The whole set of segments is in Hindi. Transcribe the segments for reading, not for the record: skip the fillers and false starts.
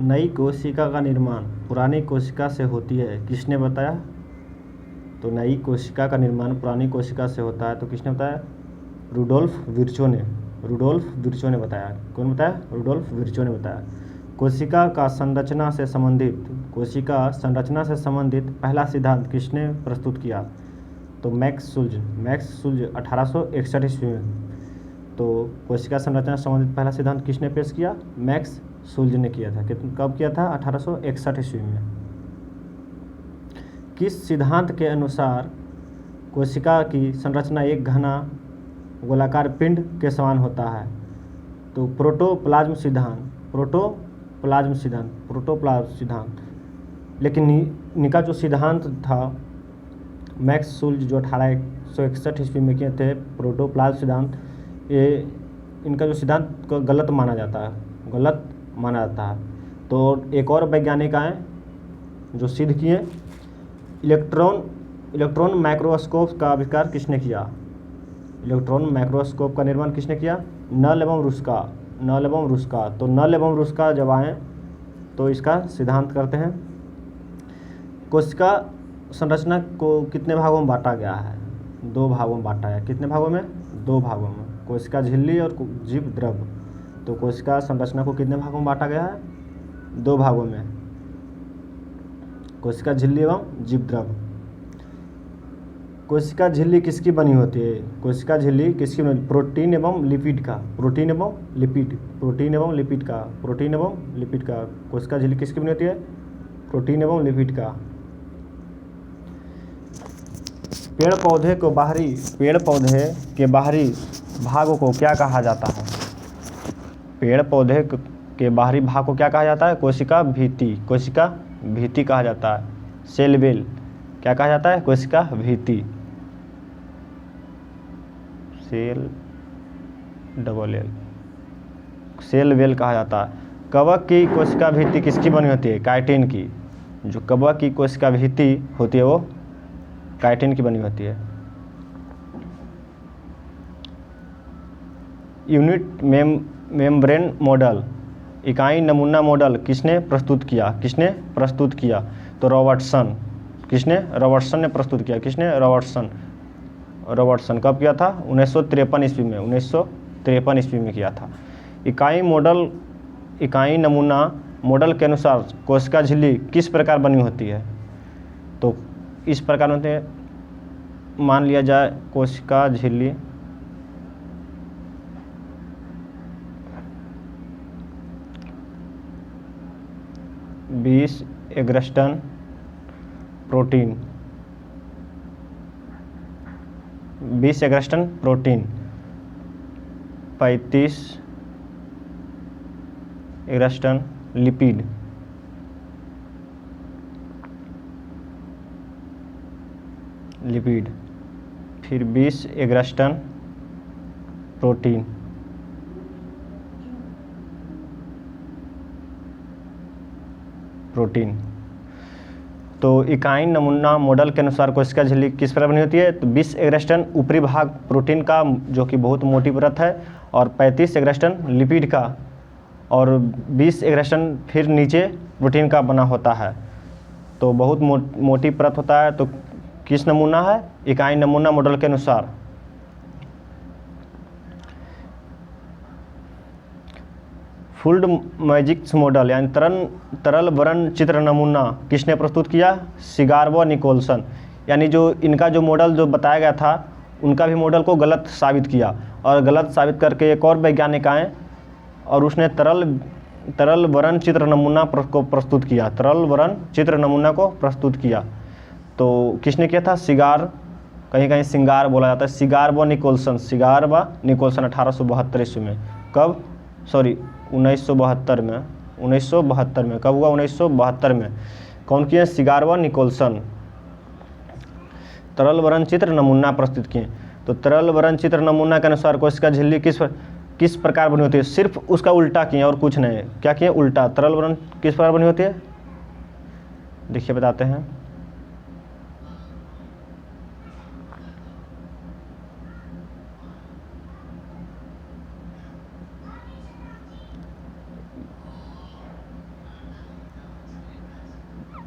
नई कोशिका का निर्माण पुरानी कोशिका से होती है, किसने बताया? तो नई कोशिका का निर्माण पुरानी कोशिका से होता है, तो किसने बताया? रुडोल्फ विर्चो ने बताया। कौन बताया? रुडोल्फ विर्चो ने बताया। कोशिका संरचना से संबंधित पहला सिद्धांत किसने प्रस्तुत किया? तो मैक्स सुल्ज 1861 ईस्वी में। तो कोशिका संरचना से संबंधित पहला सिद्धांत किसने पेश किया? मैक्स सुल्ज ने किया था। कब किया था? 1861 ईस्वी में। किस सिद्धांत के अनुसार कोशिका की संरचना एक घना गोलाकार पिंड के समान होता है? तो प्रोटोप्लाज्म सिद्धांत। लेकिन इनका जो सिद्धांत था मैक्स सुल्ज जो 1861 ईस्वी में किए थे प्रोटोप्लाज्म सिद्धांत, ये इनका जो सिद्धांत गलत माना जाता है। तो एक और वैज्ञानिक आए जो सिद्ध किए। इलेक्ट्रॉन माइक्रोस्कोप का आविष्कार किसने किया? इलेक्ट्रॉन माइक्रोस्कोप का निर्माण किसने किया? नल एवं रुस्का। तो नल एवं रुस्का जब आए तो इसका सिद्धांत करते हैं। कोशिका संरचना को कितने भागों में बांटा गया है? 2 भागों में बांटा है। कितने भागों में? 2 भागों में। कोशिका झिल्ली और जीव द्रव। तो कोशिका संरचना को कितने भागों में बांटा गया है? 2 भागों में। कोशिका झिल्ली एवं जीव द्रव। कोशिका झिल्ली किसकी बनी होती है? कोशिका झिल्ली किसकी बनी? प्रोटीन एवं लिपिड का। कोशिका झिल्ली किसकी बनी होती है? प्रोटीन एवं लिपिड का। पेड़ पौधे के बाहरी भागों को क्या कहा जाता है? पेड़ पौधे के बाहरी भाग को क्या कहा जाता है? कोशिका भीति कहा जाता है। सेल वेल क्या कहा जाता है? कोशिका भीति। सेल वेल कहा जाता है। कवक की कोशिका भीति किसकी बनी होती है? काइटिन की। जो कवक की कोशिका भीति होती है वो काइटिन की बनी होती है। यूनिट मेम्ब्रेन मॉडल इकाई नमूना मॉडल किसने प्रस्तुत किया? तो रॉबर्टसन ने प्रस्तुत किया। रॉबर्टसन कब किया था? 1953 ईस्वी में किया था। इकाई नमूना मॉडल के अनुसार कोशिका झिल्ली किस प्रकार बनी होती है? तो इस प्रकार होते हैं, मान लिया जाए कोशिका झिल्ली बीस एग्रस्टन प्रोटीन 35 एग्रस्टन लिपिड, फिर 20 एग्रस्टन प्रोटीन, तो इकाई नमूना मॉडल के अनुसार कोशिका झिल्ली किस प्रकार बनी होती है? तो 20 एग्रस्टन ऊपरी भाग प्रोटीन का जो कि बहुत मोटी परत है, और 35 एग्रस्टन लिपिड का, और 20 एग्रस्टन फिर नीचे प्रोटीन का बना होता है। तो बहुत मोटी परत होता है। तो किस नमूना है? इकाई नमूना मॉडल के अनुसार। फूल्ड मैजिक्स मॉडल यानी तरल वर्ण चित्र नमूना किसने प्रस्तुत किया? सिगार व निकोलसन। यानी जो इनका जो मॉडल जो बताया गया था उनका भी मॉडल को गलत साबित किया, और गलत साबित करके एक और वैज्ञानिक आए और उसने तरल वर्ण चित्र नमूना को प्रस्तुत किया। तो किसने किया था? कहीं सिंगार बोला जाता है। सिगार व निकोलसन 1872 ईस्वी में। कब? 1972 में। कब हुआ? 1972 में। कौन किए? सिगार व निकोलसन तरल वर्ण चित्र नमूना प्रस्तुत किए। तो तरल वर्ण चित्र नमूना के अनुसार कोशिका झिल्ली किस प्रकार बनी होती है? सिर्फ उसका उल्टा किए और कुछ नहीं। क्या किए? उल्टा। तरल वर्ण किस प्रकार बनी होती है? देखिए बताते हैं।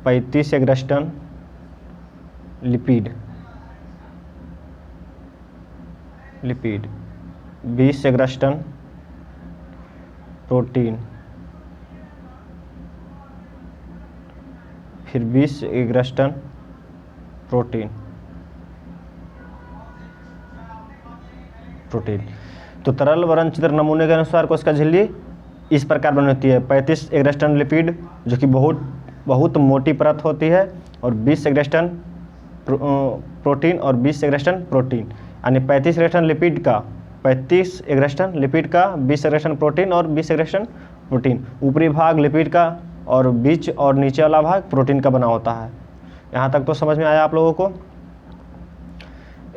35 एग्रस्टन लिपिड, 20 एग्रस्टन प्रोटीन, फिर 20 एग्रस्टन प्रोटीन। तो तरल वर्ण चित्र नमूने के अनुसार कोशिका झिल्ली इस प्रकार बनी होती है। 35 एग्रस्टन लिपिड जो कि बहुत मोटी परत होती है, और 20 एग्रस्टन प्रोटीन और 20 एग्रस्टन प्रोटीन, यानी 35 एग्रस्टन लिपिड का 20 एग्रस्टन प्रोटीन और 20 एग्रस्टन प्रोटीन। ऊपरी भाग लिपिड का और बीच और नीचे वाला भाग प्रोटीन का बना होता है। यहाँ तक तो समझ में आया आप लोगों को।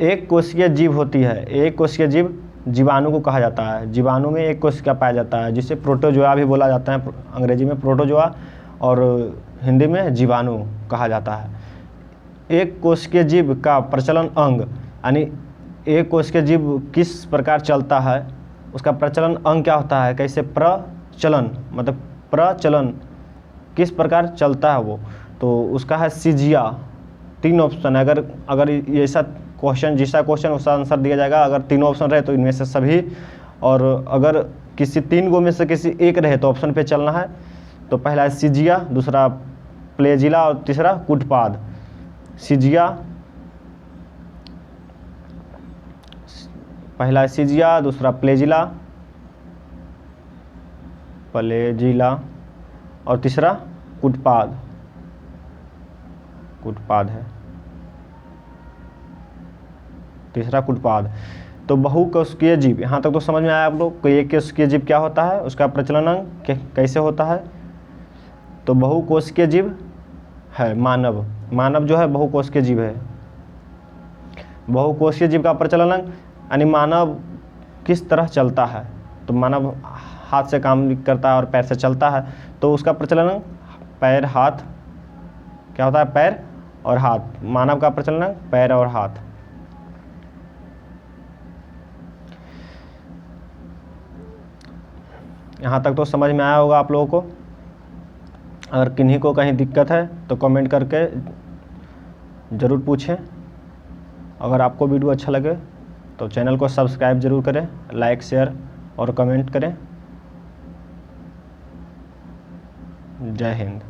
एक कोशिकीय जीव होती है, एक कोशिकीय जीव जीवाणु को कहा जाता है। जीवाणु में एक कोशिका पाया जाता है जिसे प्रोटोजोआ भी बोला जाता है, अंग्रेजी में प्रोटोजोआ और हिंदी में जीवाणु कहा जाता है। एक कोशिकीय जीव का प्रचलन अंग, यानी एक कोशिकीय जीव किस प्रकार चलता है, उसका प्रचलन अंग क्या होता है, कैसे प्रचलन, मतलब प्रचलन किस प्रकार चलता है वो, तो उसका है सीजिया। 3 ऑप्शन है, अगर ये ऐसा क्वेश्चन जिसका क्वेश्चन उसका आंसर दिया जाएगा। अगर 3 ऑप्शन रहे तो इनमें से सभी, और अगर किसी 3 गो में से किसी एक रहे तो ऑप्शन पे चलना है। तो पहला है सीजिया, दूसरा प्लेजिला और तीसरा कुटपाद। सीजिया, पहला है सीजिया, दूसरा प्लेजिला और तीसरा कुटपाद है, तीसरा कुटपाद। तो बहुकोशिकीय जीव, यहाँ तक तो समझ में आया आप लोग को। एक कोशिकीय जीव क्या होता है, उसका प्रचलन अंग कैसे होता है। तो बहुकोशिकीय जीव है मानव जो है बहुकोशिकीय जीव है। बहुकोशिकीय जीव का प्रचलन अंग, यानी मानव किस तरह चलता है, तो मानव हाथ से काम करता है और पैर से चलता है, तो उसका प्रचलन अंग पैर हाथ क्या होता है, पैर और हाथ। मानव का प्रचलन अंग पैर और हाथ। यहाँ तक तो समझ में आया होगा आप लोगों को। अगर किन्हीं को कहीं दिक्कत है तो कमेंट करके ज़रूर पूछें। अगर आपको वीडियो अच्छा लगे तो चैनल को सब्सक्राइब ज़रूर करें, लाइक शेयर और कमेंट करें। जय हिंद।